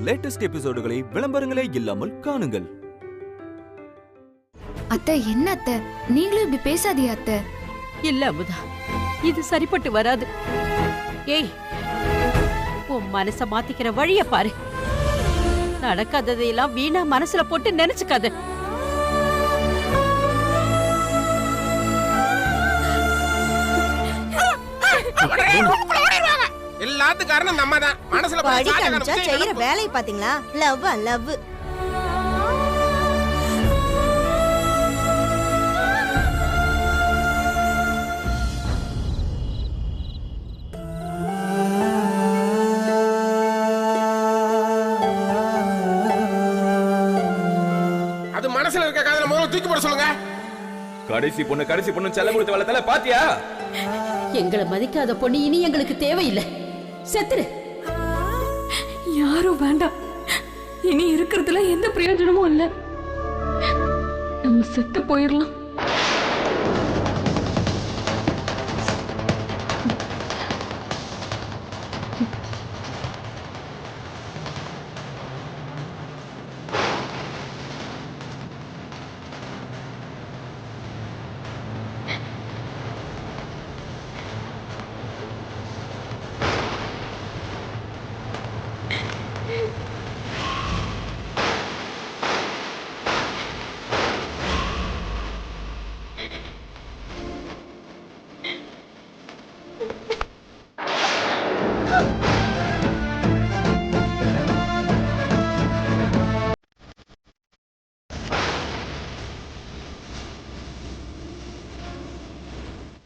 Latest எபிசோடுகளை விளம்பரங்களே இல்லாமல் காணுங்கள். அத்தை, என்ன அத்தை நீங்களும் இப்படி பேசாதீங்க அத்தை. இல்ல அமுதா, இது சரிப்பட்டு வராது. ஏய், உன் மனச மாத்திக்கிற வழிய பாரு. நடக்காததையெல்லாம் வீணா மனசுல போட்டு நினைச்சுக்காத. எல்லாத்துக்கும் காரணம் நம்ம தான். மனசுல செய்யற வேலையை பாத்தீங்களா? Love love. அது மனசுல இருக்க காதல முதல்ல தூக்கி போட சொல்லுங்க. கடைசி பொண்ணு செல்ல கொடுத்த வளத்தல பாத்தியா? எங்களை மதிக்காத பொண்ணு இனி எங்களுக்கு தேவையில்லை. செத்துரு. யாரும் வேண்டாம். இனி இருக்கிறதுல எந்த பிரயோஜனமும் இல்ல. நம்ம செத்து போயிடலாம்.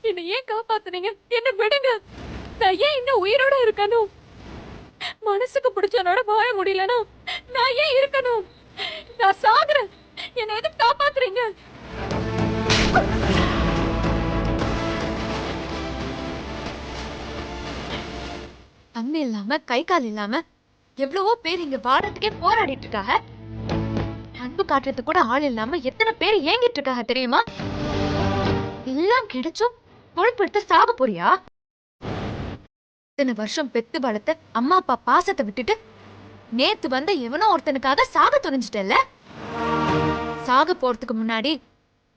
என்ன ஏன் காப்பாத்துனீங்க? என்ன விடுங்க. நான் ஏன் இன்னும் உயிரோட இருக்கணும்? மனசுக்கு பிடிச்சனோட வாழ முடியலனா நான் ஏன் இருக்கணும்? நான் சாகுறேன். என்ன எதுக்கு காப்பாத்துறீங்க? அண்ணன் இல்லாம கை கால் இல்லாம எவ்வளவோ பேர் இங்க வாழறதுக்கே போராடிட்டு இருக்காங்க. அன்பு காட்டுறது கூட ஆள் இல்லாம எத்தனை பேர் ஏங்கிட்டு இருக்காங்க தெரியுமா? எல்லாம் கிடைச்சும் பொழுப்படுத்த சாக போறியா? இத்தனை வருஷம் பெத்து வளர்த்த அம்மா அப்பா பாசத்தை விட்டுட்டு நேத்து வந்த எவனோ ஒருத்தனுக்காக சாக துணிஞ்சிட்டல்ல? சாக போறதுக்கு முன்னாடி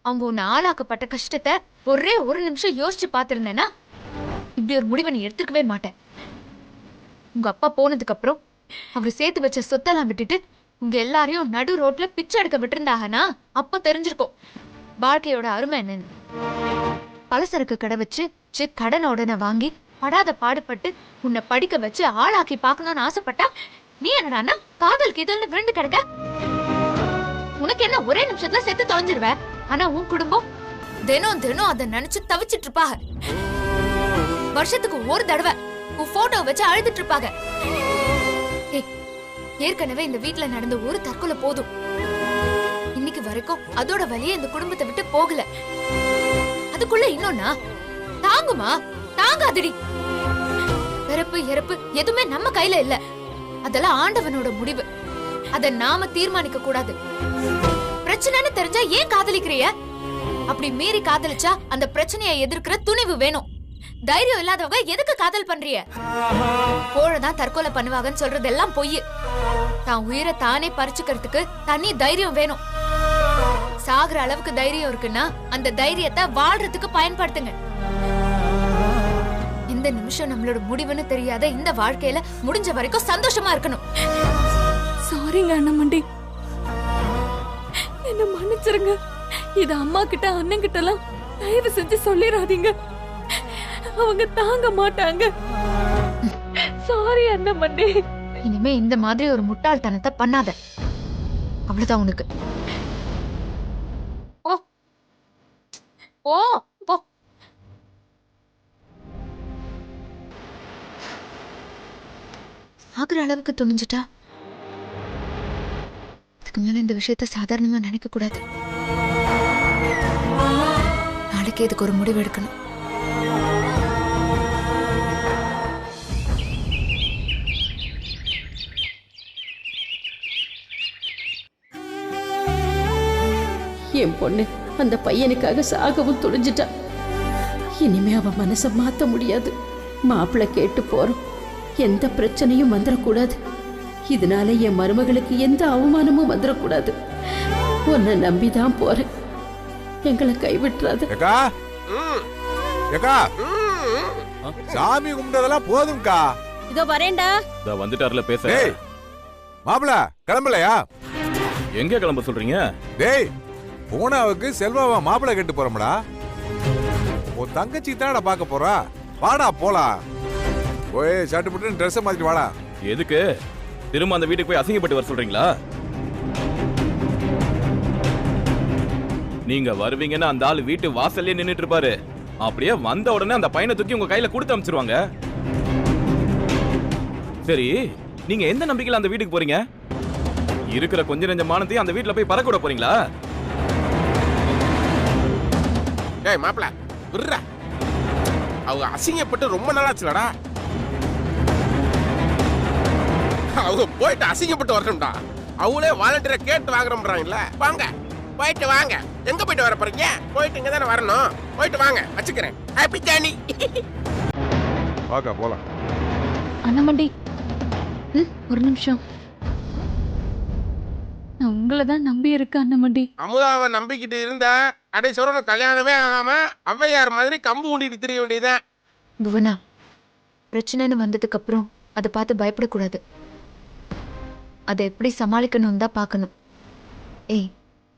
அவங்க உன்னை ஆளாக்கப்பட்ட கஷ்டத்தை ஒரே ஒரு நிமிஷம் யோசிச்சு பார்த்திருந்தேன்னா இப்படி ஒரு முடிவை நீ எடுத்துக்கவே மாட்டேன். உங்க அப்பா போனதுக்கு அப்புறம் அவர் சேர்த்து வச்ச சொத்தெல்லாம் விட்டுட்டு உங்க எல்லாரையும் நடு ரோட்ல பிச்சை எடுக்க விட்டுருந்தாங்கன்னா அப்ப தெரிஞ்சிருக்கும் வாழ்க்கையோட அருமை என்னன்னு. பலசரக்கு கடை வச்சு கடன் உடனே வாங்கி படாத பாடுபட்டு உன்னை படிக்க வச்சு ஆளாக்கி பார்க்கணும்னு ஆசைப்பட்டா நீ என்னடான்னா காதல் கீதல்னு விழுந்து கிடக்க. உனக்கு என்ன ஒரே நிமிஷத்துல செத்து தொலைஞ்சிருவ. ஆனா உன் குடும்பம் தினம் தினம் அதை நினைச்சு தவிச்சிட்டு இருப்பாங்க. வருஷத்துக்கு ஒரு தடவை உன் போட்டோ வச்சு அழுதுட்டு இருப்பாங்க. ஏற்கனவே இந்த வீட்டுல நடந்த ஒரு தற்கொலை போதும். இன்னைக்கு வரைக்கும் அதோட வழியே இந்த குடும்பத்தை விட்டு போகல. அதுக்குள்ள இன்னொன்னா தாங்குமா? தாங்காதடி. பிறப்பு இறப்பு எதுவுமே நம்ம கையில இல்ல. அதெல்லாம் ஆண்டவனோட முடிவு. அத நாம தீர்மானிக்க கூடாது. பிரச்சனைன்னு தெரிஞ்சா ஏன் காதலிக்கிறிய? அப்படி மீறி காதலிச்சா அந்த பிரச்சனையை எதிர்க்கிற துணிவு வேணும். தைரியம் இல்லாதவங்க எதுக்கு காதல் பண்றிய? கோழதான் தற்கொலை பண்ணுவாங்கன்னு சொல்றதெல்லாம் பொய். தான் உயிரை தானே பறிச்சுக்கிறதுக்கு தனி தைரியம் வேணும். சாகுற அளவுக்கு தைரியம் இருக்குன்னா அந்த தைரியத்தை வாழ்றதுக்கு பயன்படுத்துங்க. இந்த நிமிஷம் நம்மளோட முடிவுன்னு தெரியாத இந்த வாழ்க்கையில முடிஞ்ச வரைக்கும் சந்தோஷமா இருக்கணும். சாரிங்க அண்ணமண்டி, என்ன மன்னிச்சிருங்க. இது அம்மா கிட்ட அண்ணன் கிட்ட எல்லாம் தயவு செஞ்சு சொல்லிடாதீங்க. அவங்க தாங்க மாட்டாங்க. சாரி அண்ணமண்டி. இனிமே இந்த மாதிரி ஒரு முட்டாள்தனத்தை பண்ணாத. அவ்வளவுதான் உனக்கு. ஓ போ. ஆகுற அளவுக்கு துணிஞ்சிட்டா அதுக்கு மேல இந்த விஷயத்த சாதாரணமா நினைக்க கூடாது. நாளைக்கு இதுக்கு ஒரு முடிவு எடுக்கணும். என் பொண்ணு அந்த பையனுக்காக சாகவும் துணிஞ்சிட்டா. இனிமே அவ மனசை மாத்த முடியாது. மாப்பிள்ளை கேட்டு போறோம். எந்த பிரச்சனையும் வந்துடக்கூடாது. இதனால என் மருமகளுக்கு எந்த அவமானமும் வந்துடக்கூடாது. உன்னை நம்பிதான் போறேன். எங்களை கைவிட்டுறாது. ஏக்கா ம், ஏக்கா ம். சாமி கும்பிட்டதெல்லாம் போதும்க்கா. இதோ வரேன்டா. இதோ வந்துட்டார்ல பேச. டேய் மாப்பிள கிளம்பலையா? எங்க கிளம்ப சொல்றீங்க? டேய் பூனாவுக்கு செல்வாவா மாப்பிள கெட்டு போறோம்டா. உன் தங்கச்சி தானடா பார்க்க போறா. வாடா போலாம். ஓய் ஷர்ட் போட்டு ட்ரெஸ் மாத்திட்டு வாடா. எதுக்கு திரும்ப அந்த வீட்டுக்கு போய் அசிங்கப்பட்டு வர சொல்றீங்களா? நீங்க வருவீங்கன்னா அந்த ஆளு வீட்டு வாசல்லே நின்னுட்டு இருப்பாரு. அப்படியே வந்த உடனே அந்த பையனை தூக்கி உங்க கையில கொடுத்து அனுப்பிச்சிருவாங்க. சரி, நீங்க எந்த நம்பிக்கையில அந்த வீட்டுக்கு போறீங்க? இருக்கிற கொஞ்ச நெஞ்ச மானத்தையும் அந்த வீட்டுல போய் பறக்க விட போறீங்களா? டேய் மாப்பிள விடுறா. அவங்க அசிங்கப்பட்டு ரொம்ப நாளாச்சுலடா. அவங்க போயிட்டு அசிங்கப்பட்டு வரட்டும்டா. அவங்களே வாலண்டியரை கேட்டு வாங்குறோம்ன்றாங்கல்ல. வாங்க போயிட்டு வாங்க. எங்க போயிட்டு வர போறீங்க? போயிட்டு இங்க தானே வரணும். போயிட்டு வாங்க, வச்சுக்கிறேன். Happy journey. வாக்கா போலாம். அண்ணாமண்டி, ஒரு நிமிஷம். நான் உங்களை தான் நம்பி இருக்கேன் அண்ணாமண்டி. அமுதாவை நம்பிக்கிட்டு இருந்தா அடைச்சோட கல்யாணமே ஆகாம ஔவையார் மாதிரி கம்பு ஊண்டிட்டு திரிய வேண்டியதான். புவனா, பிரச்சனைன்னு வந்ததுக்கு அப்புறம் அதை பார்த்து பயப்படக்கூடாது. அதை எப்படி சமாளிக்கணும்னு தான் பார்க்கணும். ஏய்,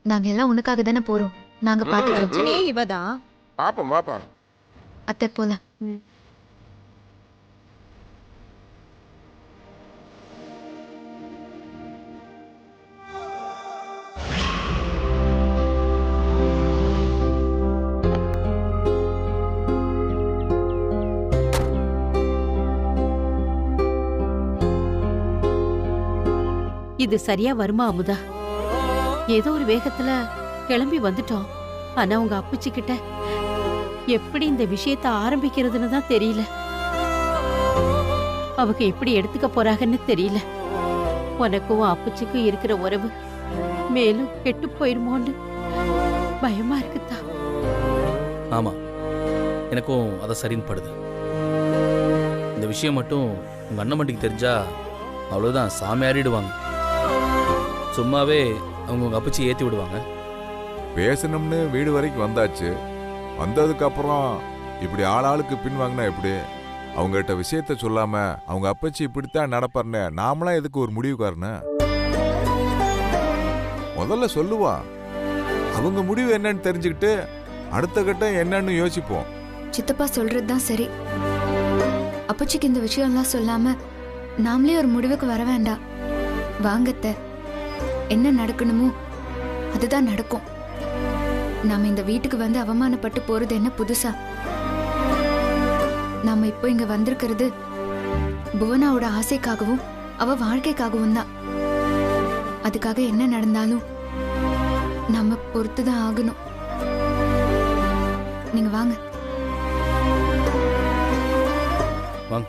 நாங்க எல்லாம் உனக்காக தானே போறோம். நாங்க பார்த்துக்கிறோம். இவதான். பாப்போம் பாப்போம். அத்தை போலாம். இது சரியா வருமா அமுதா? ஏதோ ஒரு வேகத்துல கிளம்பி வந்துட்டோம். ஆனா உங்க அப்புச்சி கிட்ட எப்படி இந்த விஷயத்த ஆரம்பிக்கிறதுன்னு தான் தெரியல. அவங்க எப்படி எடுத்துக்க போறாங்கன்னு தெரியல. உனக்கும் அப்புச்சிக்கும் இருக்கிற உறவு மேலும் கெட்டு போயிருமோன்னு பயமா இருக்குதா. ஆமா, எனக்கும் அதை சரின்னு படுது. இந்த விஷயம் மட்டும் உங்க அண்ணமண்டிக்கு தெரிஞ்சா அவ்வளவுதான், சாமியாரிடுவாங்க. சும்மாவே அவங்க உங்க அப்பச்சி ஏத்தி விடுவாங்க. பேசணும்னு வீடு வரைக்கும் வந்தாச்சு. வந்ததுக்கு அப்புறம் இப்படி ஆளாளுக்கு பின் வாங்கினா எப்படி? அவங்ககிட்ட விஷயத்த சொல்லாம அவங்க அப்பச்சி இப்படித்தான் நடப்பாருன்னு நாமளாம் எதுக்கு ஒரு முடிவுக்காரன? முதல்ல சொல்லுவா. அவங்க முடிவு என்னன்னு தெரிஞ்சுக்கிட்டு அடுத்த கட்டம் என்னன்னு யோசிப்போம். சித்தப்பா சொல்றதுதான் சரி. அப்பச்சிக்கு இந்த விஷயம்லாம் சொல்லாம நாமளே ஒரு முடிவுக்கு வர வேண்டாம். வாங்கத்த, என்ன நடக்கணுமோ அதுதான் நடக்கும். நாம இந்த வீட்டுக்கு வந்து அவமானப்பட்டு போறது என்ன புதுசா? நாம இப்போ இங்க வந்திருக்கிறது புவனாவோட ஆசைக்காகவும் அவ வாழ்க்கைக்காகவும் தான். அதுக்காக என்ன நடந்தாலும் நாம பொறுத்துதான் ஆகணும். நீங்க வாங்க. வாங்க.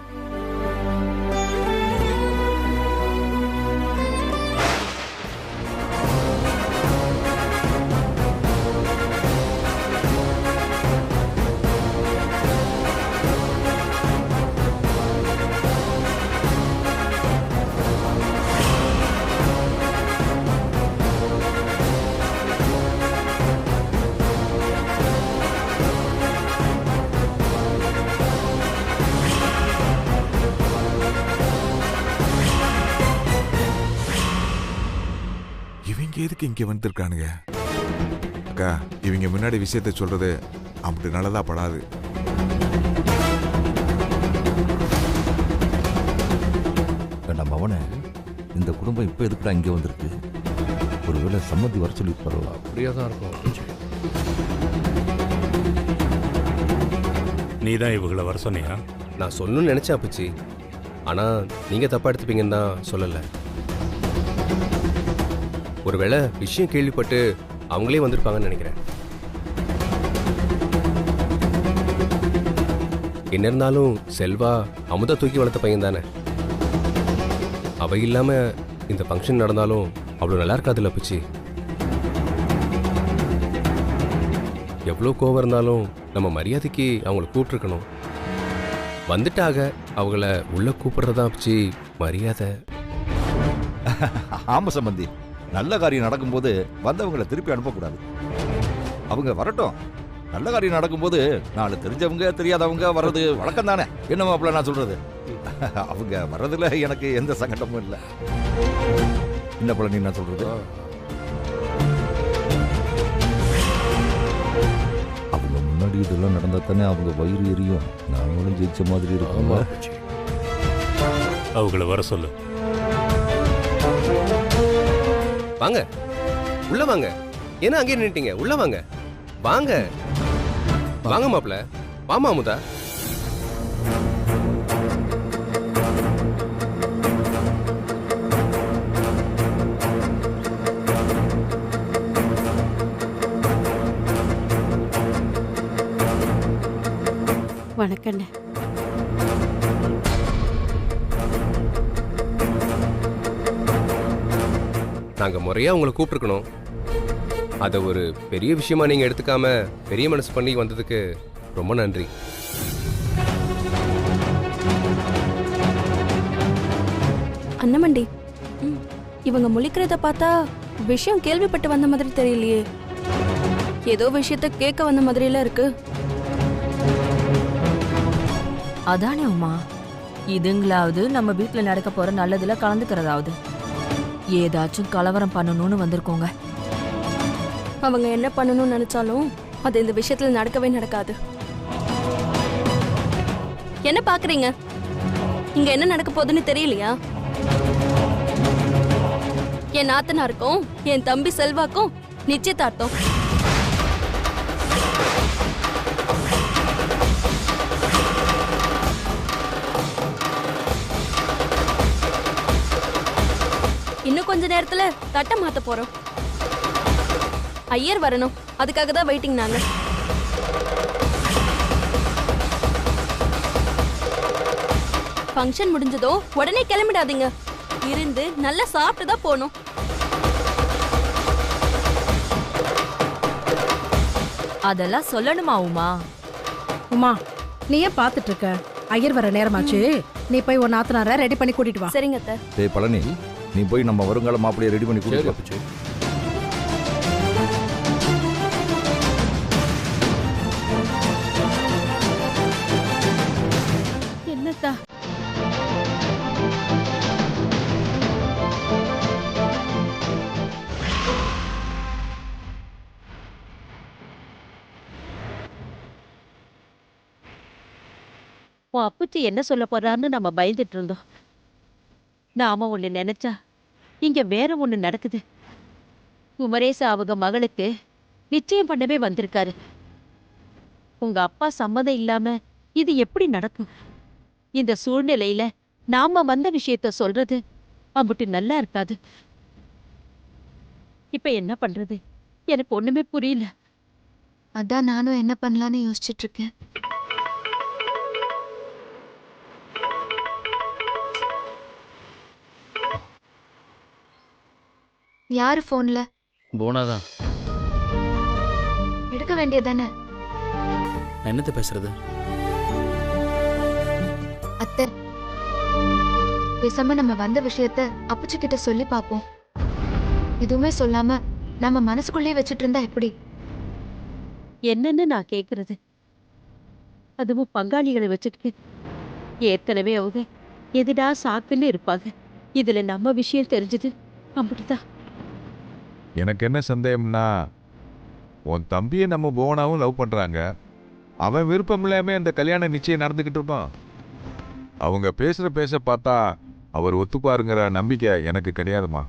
இவங்க எதுக்கு இங்க வந்திருக்கானுங்க? அக்கா, இவங்க முன்னாடி விஷயத்த சொல்றது அப்படி நல்லதா படாது. நம்ம அவனை இந்த குடும்பம் இப்போ எதுக்குடா இங்கே வந்திருக்கு? ஒருவேளை சம்மதி வர சொல்லி பரவா. அப்படியே தான் இருக்கும். நீ தான் இவங்களை வர சொன்னியா? நான் சொல்லணும்னு நினைச்சேன் அப்பச்சி. ஆனால் நீங்கள் தப்பாக எடுத்துப்பீங்கன்னு தான் சொல்லலை. ஒருவேளை விஷயம் கேள்விப்பட்டு அவங்களே வந்திருப்பாங்கன்னு நினைக்கிறேன். என்ன இருந்தாலும் செல்வா அமுதா தூக்கி வளர்த்த பையன் தானே. அவை இல்லாமல் இந்த ஃபங்க்ஷன் நடந்தாலும் அவ்வளோ நல்லா இருக்காதுல்ல அப்பச்சி. எவ்வளோ கோவம் இருந்தாலும் நம்ம மரியாதைக்கு அவங்கள கூப்பிட்டுருக்கணும். வந்துட்டாக அவங்கள உள்ள கூப்பிடுறதா அப்பச்சி மரியாதை. ஆமா சம்பந்தி, நல்ல காரியம் நடக்கும்போது வந்தவங்களை திருப்பி அனுப்பக்கூடாது. அவங்க வரட்டும். நல்ல காரியம் நடக்கும்போது 4 தெரிஞ்சவங்க தெரியாதவங்க வர்றது வழக்கம் தானே. என்ன மாப்பிள்ள நான் சொல்றது? அவங்க வர்றதுல எனக்கு எந்த சங்கடமும் இல்லை. என்ன பழனி நான் சொல்றது? அவங்க முன்னாடி இதெல்லாம் நடந்தா தானே அவங்க வயிறு எரியும். நாங்களும் ஜெயிச்ச மாதிரி இருக்கும். அவங்கள வர சொல்லு. வாங்க உள்ள வாங்க. என்ன அங்கே நின்னுட்டீங்க? உள்ள வாங்க. வாங்க வாங்க மாப்பிள்ள. வாமா அமுதா. வணக்கண்ணே. நாங்க முறையா உங்களை கூப்பிட்டுருக்கணும். அதை ஒரு பெரிய விஷயமா நீங்க எடுத்துக்காம பெரிய மனசு பண்ணி வந்ததுக்கு ரொம்ப நன்றி. அண்ணமண்டி, இவங்க முழிக்கிறத பார்த்தா விஷயம் கேள்விப்பட்டு வந்த மாதிரி தெரியலையே. ஏதோ விஷயத்த கேட்க வந்த மாதிரில இருக்கு. அதானே உமா, இதுங்களாவது நம்ம வீட்டுல நடக்க போற நல்லதுல கலந்துக்கிறதாவது. ஏதாச்சும் கலவரம் பண்ணணும்னு வந்திருக்கோங்க. அவங்க என்ன பண்ணணும்னு நினைச்சாலும் அது இந்த விஷயத்துல நடக்கவே நடக்காது. என்ன பாக்குறீங்க? இங்க என்ன நடக்க போகுதுன்னு தெரியலையா? என் நாத்தனாருக்கும் என் தம்பி செல்வாக்கும் நிச்சயதார்த்தம். இன்னும் கொஞ்ச நேரத்துல தட்டை மாத்த போறோம். ஐயர் வரணும், அதுக்காக தான் வெயிட்டிங் நாங்க. ஃபங்க்ஷன் முடிஞ்சதோ உடனே கிளம்பிடாதீங்க. இருந்து நல்லா சாப்பிட்டு தான் போகணும். அதெல்லாம் சொல்லணுமா உமா? உமா, நீ ஏன் பாத்துட்டு இருக்க? ஐயர் வர நேரமாச்சு. நீ போய் உன் நாத்தனார ரெடி பண்ணி கூட்டிட்டு வா. சரிங்க அத்தை. டேய் பழனி, நீ போய் நம்ம வருங்கால மாப்பிளைய ரெடி பண்ணி கூட்டிட்டு வா. என்னத்தா? உன் அப்புச்சி என்ன சொல்ல போறான்னு நம்ம பயந்துட்டு இருந்தோம். நாம ஒண்ணு நினைச்சா இங்க வேற ஒண்ணு நடக்குது. குமரேச அவங்க மகளுக்கு நிச்சயம் பண்ணவே வந்திருக்காரு. உங்க அப்பா சம்மதம் இல்லாம இது எப்படி நடக்கும்? இந்த சூழ்நிலையில நாம வந்த விஷயத்த சொல்றது அம்புட்டு நல்லா இருக்காது. இப்ப என்ன பண்றது? எனக்கு ஒண்ணுமே புரியல. அதான் நானும் என்ன பண்ணலான்னு யோசிச்சுட்டு இருக்கேன். யாரு போன்ல? போனாதான். எடுக்க வேண்டியதானே? நான் என்னத்த பேசுறது? அத்தை, பேசாம நம்ம வந்த விஷயத்த அப்புச்சி கிட்ட சொல்லி பாப்போம். எதுவுமே சொல்லாம நம்ம மனசுக்குள்ளேயே வச்சுட்டு இருந்தா எப்படி? என்னன்னு நான் கேக்குறது? அதுவும் பங்காளிகளை வச்சுக்கிட்டு ஏற்கனவே அவங்க எதுடா சாக்குன்னு இருப்பாங்க. இதுல நம்ம விஷயம் தெரிஞ்சது அப்படிதான். எனக்கு என்ன சந்தேகம்னா, உன் தம்பியை நம்ம புவனாவும் லவ் பண்றாங்க. அவன் விருப்பம் இல்லாம அந்த கல்யாணம் நிச்சயம் நடந்துகிட்டு இருப்பான். அவங்க பேச பார்த்தா அவர் ஒத்துப்பாருங்கிற நம்பிக்கை எனக்கு கிடையாதுமா.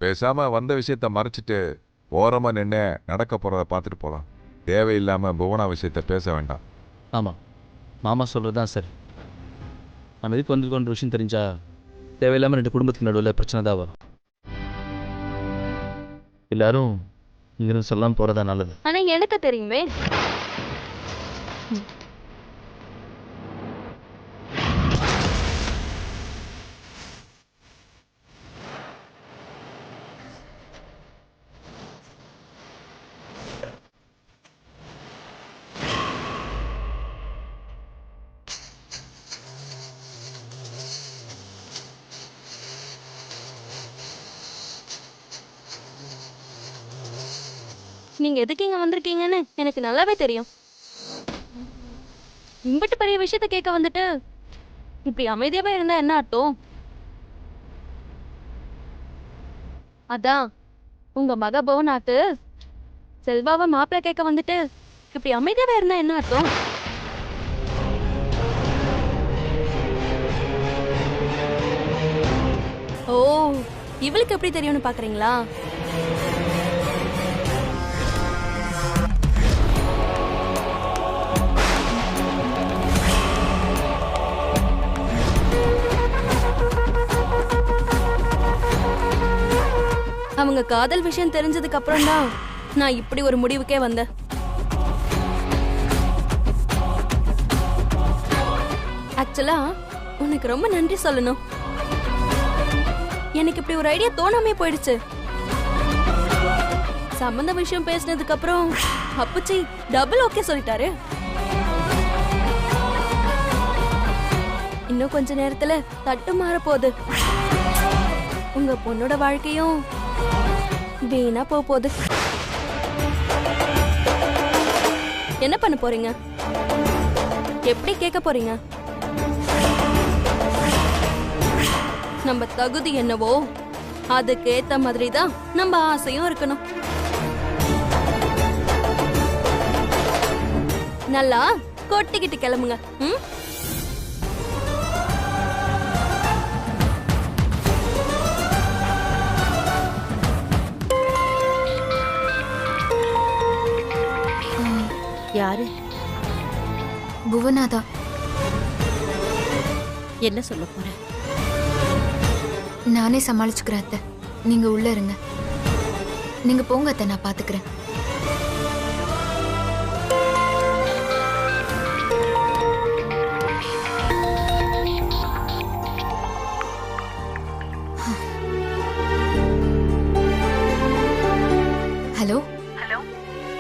பேசாம வந்த விஷயத்த மறைச்சிட்டு ஓரமா நின்று நடக்க போறத பார்த்துட்டு போலாம். தேவையில்லாம புவனா விஷயத்த பேச வேண்டாம். ஆமாம், மாமா சொல்கிறது தான் சரி. நம்ம எதுக்கு வந்திருக்கோன்ற விஷயம் தெரிஞ்சா தேவையில்லாமல் 2 குடும்பத்துக்கு நடுவில் பிரச்சனை தான் வரும். எல்லாரும் இங்கிருந்து சொல்லாமல் போகிறதா நல்லது. ஆனா எனக்கு தெரியுமே. நீங்க எதுக்கு இங்க வந்திருக்கீங்கன்னு எனக்கு நல்லாவே தெரியும். இம்பிட்டு பெரிய விஷயத்த கேட்க வந்துட்டு இப்படி அமைதியாவே இருந்தா என்ன அர்த்தம்? அதான் உங்க மக புவனாக்கு செல்வாவை மாப்பிள்ளை கேட்க வந்துட்டு இப்படி அமைதியாவே இருந்தா என்ன அர்த்தம்? ஓ, இவளுக்கு எப்படி தெரியும்னு பாக்குறீங்களா? அவங்க காதல் விஷயம் தெரிஞ்சதுக்கு அப்புறம் தான் நான் இப்படி ஒரு முடிவுக்கே வந்தேன். ஆக்சுவலா உனக்கு ரொம்ப நன்றி சொல்லணும். எனக்கு இப்படி ஒரு ஐடியா தோணாமே போயிடுச்சு. சம்பந்த விஷயம் பேசினதுக்கு அப்புறம் அப்புச்சி டபுள் ஓகே சொல்லிட்டாரு. இன்னும் கொஞ்ச நேரத்துல தட்டு மாற போகுது. உங்க பொண்ணோட வாழ்க்கையும் வீணா போகுது. என்ன பண்ண போறீங்க? எப்படி கேட்க போறீங்க? நம்ம தகுதி என்னவோ அதுக்கு ஏத்த மாதிரி தான் நம்ம ஆசையும் இருக்கணும். நல்லா கொட்டிக்கிட்டு கிளம்புங்க. யாரு? புவனாதா. என்ன சொல்ல போற? நானே சமாளிச்சுக்கிறேன் அத்தை. நீங்க உள்ள இருங்க. நீங்க போங்க அத்தை, நான் பாத்துக்கிறேன். ஹலோ ஹலோ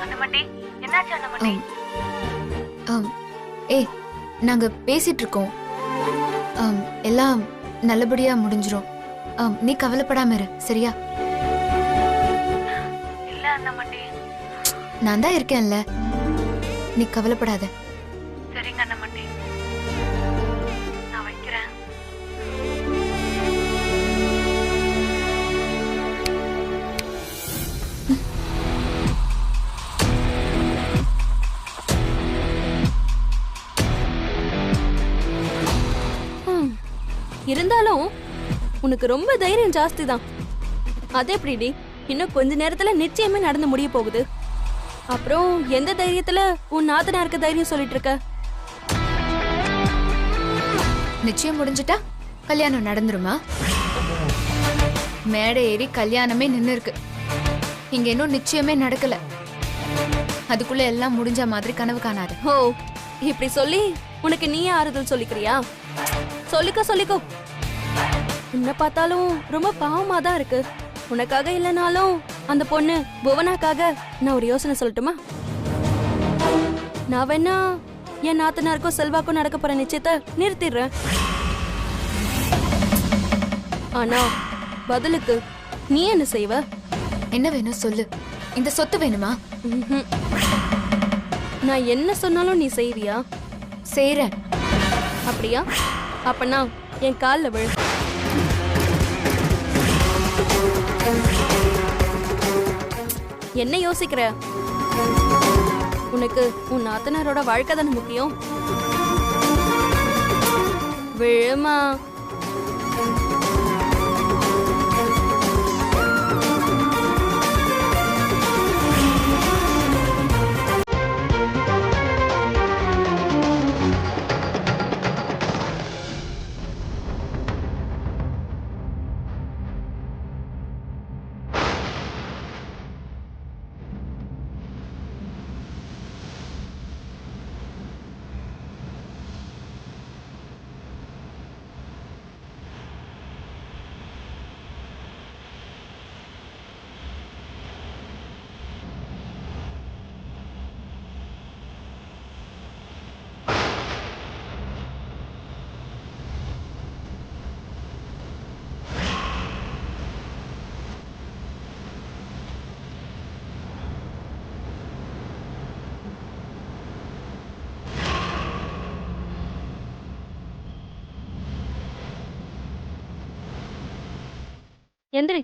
அண்ணமட்டி, என்னாச்சு அண்ணமட்டி? ஏய், நாங்க பேசிட்டு இருக்கோம். எல்லாம் நல்லபடியா முடிஞ்சிரும். நீ கவலைப்படாம இரு, சரியா? இல்ல அண்ணமட்டி, நான் தான் இருக்கேன்ல, நீ கவலைப்படாத. சரிங்க அண்ணமட்டி, நான் வைக்கிறேன். இருந்தாலும் உனக்கு ரொம்ப தைரியம் ஜாஸ்தி தான். அது எப்படிடி இன்னும் கொஞ்ச நேரத்துல நிச்சயமே நடந்து முடிய போகுது. அப்புறம் எந்த தைரியத்துல உன் நாத்தனாருக்கு தைரியம் சொல்லிட்டு இருக்க? நிச்சயம் முடிஞ்சிட்டா கல்யாணம் நடந்துருமா? மேடை ஏறி கல்யாணமே நின்னு இருக்கு. இங்க இன்னும் நிச்சயமே நடக்கல. அதுக்குள்ள எல்லாம் முடிஞ்ச மாதிரி கனவு காணாது. ஓ, இப்படி சொல்லி உனக்கு நீயே ஆறுதல் சொல்லிக்கிறியா? சொல்லிக்கோ. உன்னை பார்த்தாலும் ரொம்ப பாவமா தான் இருக்கு. உனக்காக இல்லைனாலும் அந்த பொண்ணு புவனாக்காக நான் ஒரு யோசனை சொல்லட்டுமா? நான் வேணா என் நாத்தனாருக்கும் செல்வாக்கும் நடக்க போற நிச்சயத்தை நிறுத்திடுறேன். ஆனா பதிலுக்கு நீ என்ன செய்வ? என்ன வேணும் சொல்லு. இந்த சொத்து வேணுமா? நான் என்ன சொன்னாலும் நீ செய்வியா? செய்றேன். அப்படியா? அப்பனா என் கால்ல விழு. என்ன யோசிக்கிற? உனக்கு உன் நாத்தனாரோட வாழ்க்கை தானே முக்கியம். விழுமா. எந்திரி.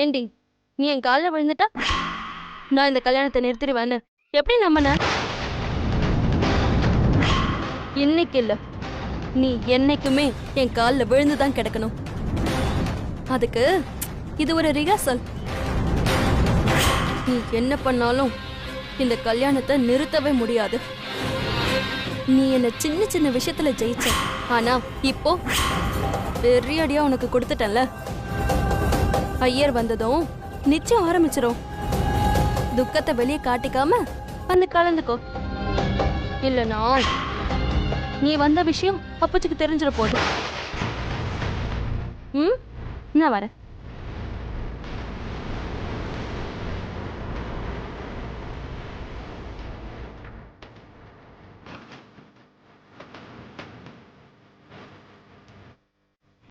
ஏண்டி நீ என் காலில் விழுந்துட்டா நான் இந்த கல்யாணத்தை நிறுத்திடுவேன்னு எப்படி நம்பின? இன்னைக்கு இல்ல, நீ என்னைக்குமே என் காலில் விழுந்துதான் கிடக்கணும். அதுக்கு இது ஒரு ரிஹர்சல். நீ என்ன பண்ணாலும் இந்த கல்யாணத்தை நிறுத்தவே முடியாது. நீ என்ன சின்ன சின்ன விஷயத்துல ஜெயிச்ச, ஆனா இப்போ பெரிய அடியா உனக்கு கொடுத்துட்டேன்ல. ஐயர் வந்ததும் நிச்சயம் ஆரம்பிச்சிரும். துக்கத்தை வெளியே காட்டிக்காம வந்து கலந்துக்கோ. இல்லனா நீ வந்த விஷயம் அப்பச்சுக்கு தெரிஞ்சிட போகுது. நான் வரேன்.